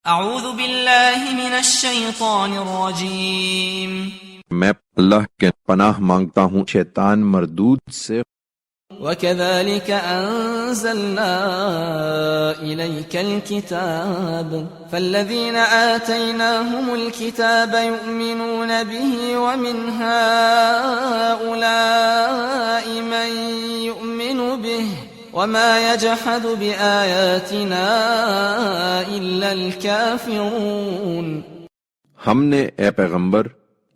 اعوذ باللہ من الشیطان الرجیم میں اللہ کے پناہ مانگتا ہوں شیطان مردود سے۔ وَكَذَلِكَ أَنزَلْنَا إِلَيْكَ الْكِتَابَ فَالَّذِينَ آتَيْنَاهُمُ الْكِتَابَ يُؤْمِنُونَ بِهِ وَمِنْ هَؤُلَاءِ مَنْ يُؤْمِنُ بِهِ وَمَا يَجْحَدُ بِآيَاتِنَا إِلَّا الْكَافِرُونَ۔ ہم نے اے پیغمبر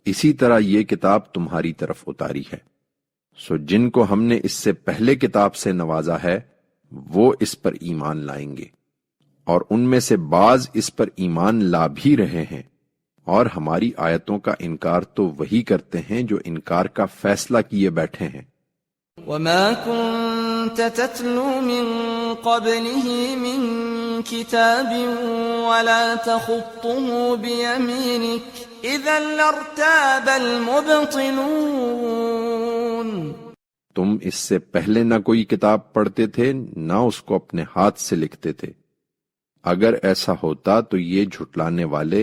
اسی طرح یہ کتاب تمہاری طرف اتاری ہے، سو جن کو ہم نے اس سے پہلے کتاب سے نوازا ہے وہ اس پر ایمان لائیں گے، اور ان میں سے بعض اس پر ایمان لا بھی رہے ہیں، اور ہماری آیتوں کا انکار تو وہی کرتے ہیں جو انکار کا فیصلہ کیے بیٹھے ہیں۔ وَمَا كُنْتَ تَتْلُو مِن قَبْلِهِ مِن كِتَابٍ وَلَا تَخُطُّهُ بِيَمِينِكَ إِذًا لَارْتَابَ الْمُبْطِلُونَ۔ تم اس سے پہلے نہ کوئی کتاب پڑھتے تھے نہ اس کو اپنے ہاتھ سے لکھتے تھے، اگر ایسا ہوتا تو یہ جھٹلانے والے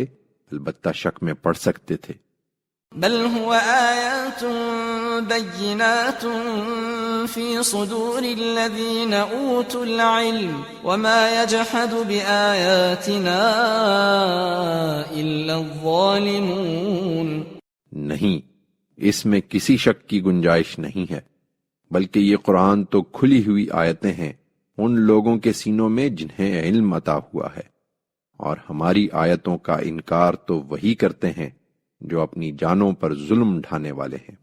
البتہ شک میں پڑ سکتے تھے۔ بل هو آیات بینات فی صدور الذین اوتوا العلم وما یجحد بآیاتنا الا الظالمون۔ نہیں، اس میں کسی شک کی گنجائش نہیں ہے، بلکہ یہ قرآن تو کھلی ہوئی آیتیں ہیں ان لوگوں کے سینوں میں جنہیں علم عطا ہوا ہے، اور ہماری آیتوں کا انکار تو وہی کرتے ہیں جو اپنی جانوں پر ظلم ڈھانے والے ہیں۔